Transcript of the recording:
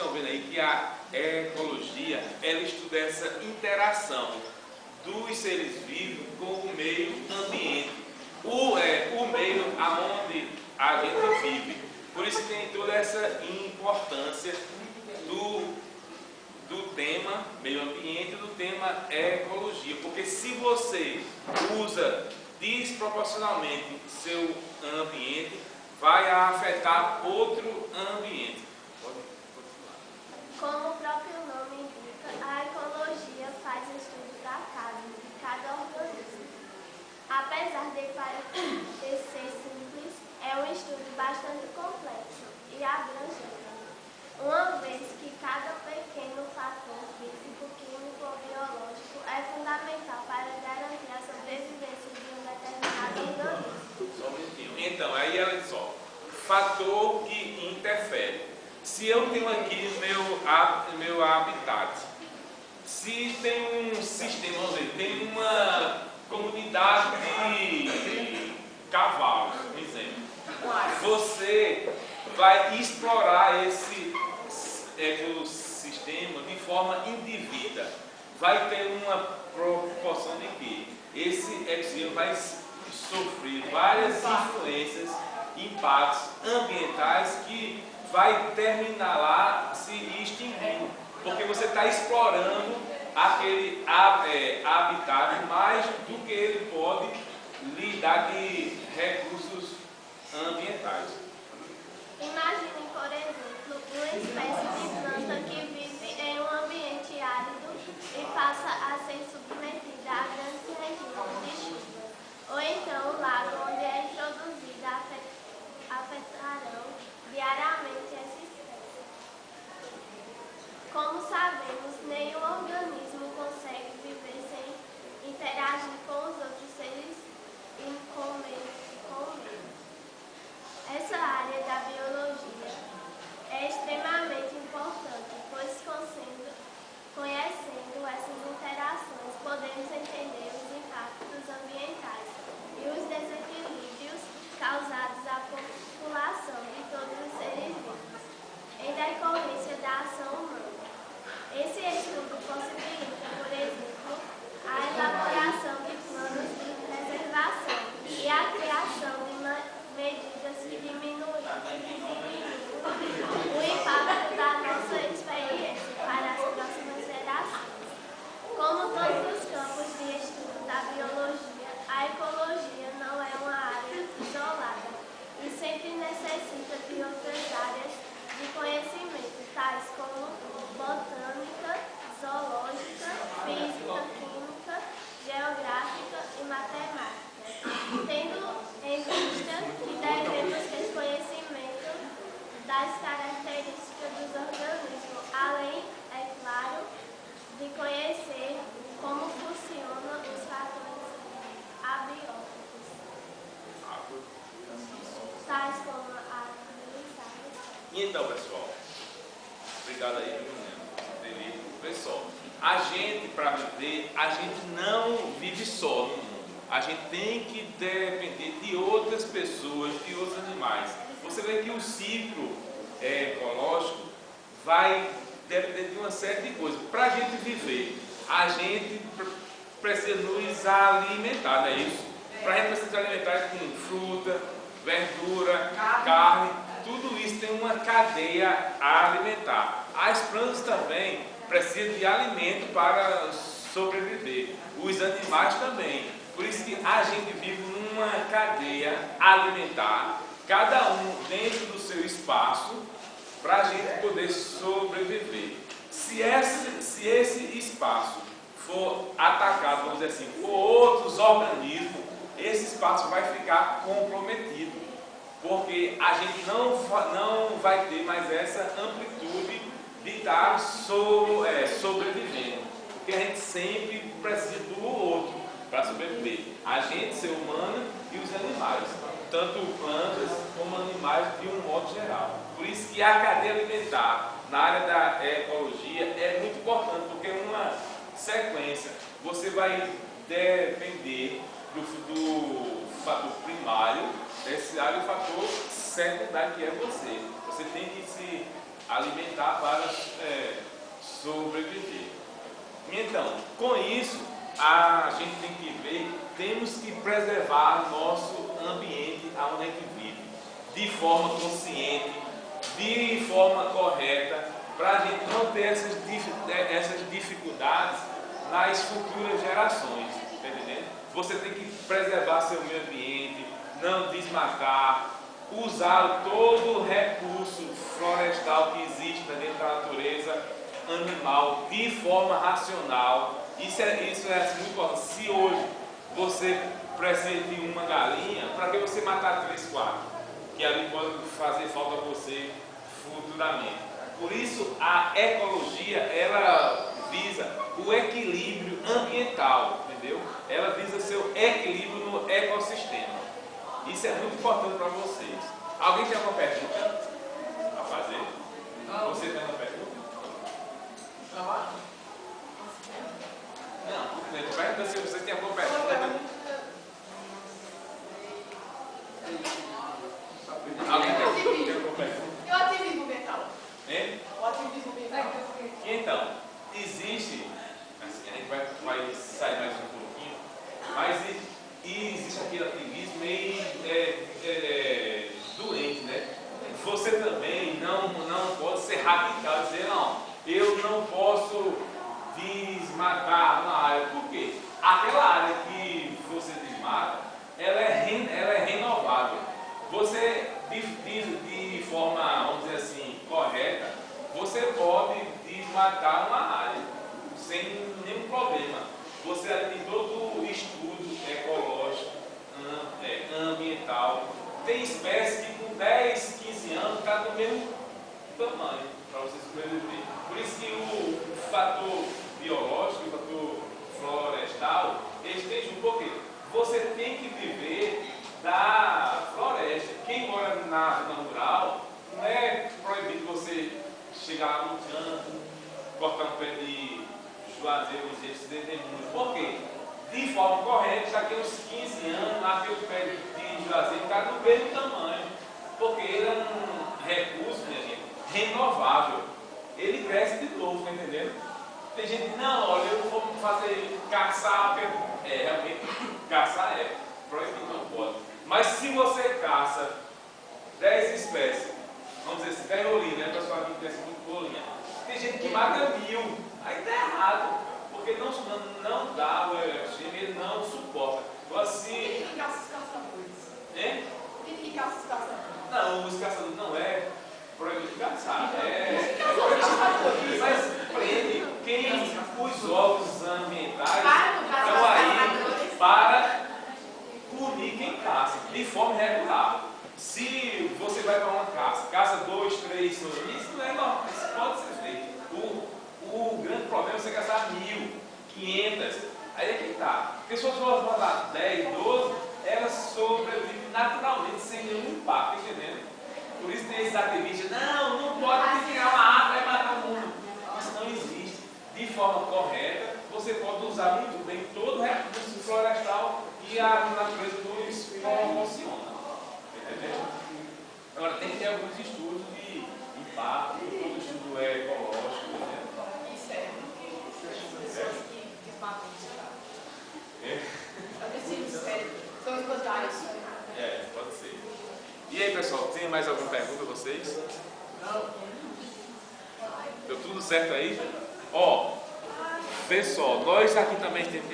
estão vendo aí que a ecologia, ela estuda essa interação dos seres vivos com o meio ambiente, o meio aonde a gente vive. Por isso tem toda essa importância do tema meio ambiente e do tema ecologia, porque se você usa desproporcionalmente seu ambiente, vai afetar outro ambiente. Como o próprio nome indica, a ecologia faz estudo da casa de cada organismo. Apesar de parecer simples, é um estudo bastante complexo e abrangente, uma vez que cada pequeno fator físico, químico ou biológico é fundamental para garantir a sobrevivência de um determinado organismo. Só um minutinho. Então, aí ela diz, ó, fator que interfere. Se eu tenho aqui meu habitat, se tem um sistema, vamos dizer, tem uma comunidade de cavalos, por exemplo, você vai explorar esse ecossistema de forma indevida. Vai ter uma proporção de que esse ecossistema vai sofrer várias influências, impactos ambientais que vai terminar lá se extinguindo, porque você está explorando aquele habitat mais do que ele pode lhe dar de recursos ambientais. Imagine, por exemplo, uma espécie de planta que vive em um ambiente árido e passa a ser submetida a grandes regimes de chuva, ou então o lago onde é introduzida afetarão diariamente essa espécie. Como sabemos, nenhum organismo consegue viver sem interagir com os outros seres e com o meio. Essa área da biologia é extremamente importante, pois conhecendo essas interações, podemos entender os impactos ambientais e os desequilíbrios causados à população de todos os seres vivos, em decorrência da ação humana. Esse estudo possibilita, por exemplo, a elaboração de planos de preservação e a criação de medidas que diminuem o impacto da nossa experiência para as próximas gerações. Como todos os campos de estudo da biologia, a ecologia não é uma área isolada e sempre necessita de outras áreas de conhecimento, tais como botânica, zoológica, física, química, geográfica e matemática, tendo em vista que devemos ter conhecimento das características dos organismos, além, é claro, de conhecer como funcionam os fatores abióticos, tais como a água. E então, pessoal, obrigado aí, pessoal. A gente, para viver, a gente não vive só no mundo. A gente tem que depender de outras pessoas, de outros animais. Você vê que o ciclo ecológico vai depender de uma série de coisas. Para a gente viver, a gente precisa nos alimentar, não é isso? Para a gente precisa se alimentar com fruta, verdura, carne. Tudo isso tem uma cadeia alimentar. As plantas também precisam de alimento para sobreviver. Os animais também. Por isso que a gente vive numa cadeia alimentar, cada um dentro do seu espaço, para a gente poder sobreviver. Se esse espaço for atacado, vamos dizer assim, por outros organismos, esse espaço vai ficar comprometido, porque a gente não vai ter mais essa amplitude de estar sobrevivendo, porque a gente sempre precisa do outro para sobreviver. A gente, ser humano, e os animais, tanto plantas como animais de um modo geral. Por isso que a cadeia alimentar na área da ecologia é muito importante, porque é uma sequência. Você vai depender do fator primário, terciário e fator secundário, que é você. Você tem que se alimentar para sobreviver. Então, com isso, a gente tem que ver, temos que preservar nosso ambiente onde a gente vive, de forma consciente, de forma correta, para a gente não ter essas dificuldades nas futuras gerações, tá entendendo? Você tem que preservar seu meio ambiente, não desmatar, usar todo o recurso florestal que existe dentro da natureza animal de forma racional. Isso é muito importante. Se hoje você precisa de uma galinha, para que você matar 3, 4? Que ali pode fazer falta a você futuramente. Por isso a ecologia, ela visa o equilíbrio ambiental, entendeu? Ela visa seu equilíbrio no ecossistema. Isso é muito importante para vocês. Alguém tem alguma pergunta a fazer? Você tem uma pergunta? Não, pergunta se você tem alguma pergunta. Alguém tem alguma pergunta? E o ativismo mental? Hein? O ativismo mental. Então, existe, assim, a gente vai sair mais um pouquinho, mas existe aquele ativismo meio doente, né? Você também não pode ser radical e dizer, não, eu não posso desmatar uma área. Por quê? Aquela área que você desmata, ela é renovável. Você, de forma, vamos dizer assim, correta, você pode desmatar uma área sem nenhum problema. Você tem todo o estudo ecológico, ambiental. Tem espécies que com 10, 15 anos está do mesmo tamanho para você sobreviver. Por isso que o fator biológico e o fator florestal, eles têm junto. Por quê? Você tem que viver da floresta. Quem mora na zona rural, não é proibido você chegar lá no canto, cortar um pé de juazeiro, esse determínio. Por quê? De forma correta, daqui a uns 15 anos, aquele pé de juazeiro está do mesmo tamanho. Porque ele é um recurso, minha gente, renovável. Ele cresce de novo, tá entendendo? Tem gente que, não, olha, eu vou fazer caçar, porque realmente caçar é proibido, não pode. Mas se você caça 10 espécies, vamos dizer assim, perolinha, né? O pessoal aqui conhece muito bolinha. Tem gente que mata 1000, aí tá errado, porque não dá, o ecossistema, ele não suporta. Agora, se... Quem que caça os caçadores? Hein? Quem que caça os caçadores? Não, os caçadores não é proibido caçar, Mas prende quem os órgãos ambientais Para no caso estão dos aí caçadores. para punir quem caça, de forma regular. Se você vai para uma caça 2, 3, isso não é normal, isso pode ser feito. O grande problema é você caçar 1000, 500, aí é que está. Porque se você for mandar 10, 12, elas sobrevivem naturalmente sem nenhum impacto, entendendo? Por isso tem esses ativistas, não pode tirar uma árvore e matar o mundo. Isso não existe. De forma correta, você pode usar muito bem todo o recurso florestal e a natureza nos proporciona. Entendeu? Agora tem que ter alguns estudos de impacto, todo estudo é ecológico, entendeu? Isso é. Pessoas que desmatam os caras. São os contrários. Pode ser. E aí, pessoal, tem mais alguma pergunta a vocês? Não. Deu tudo certo aí? Ó, pessoal, nós aqui também temos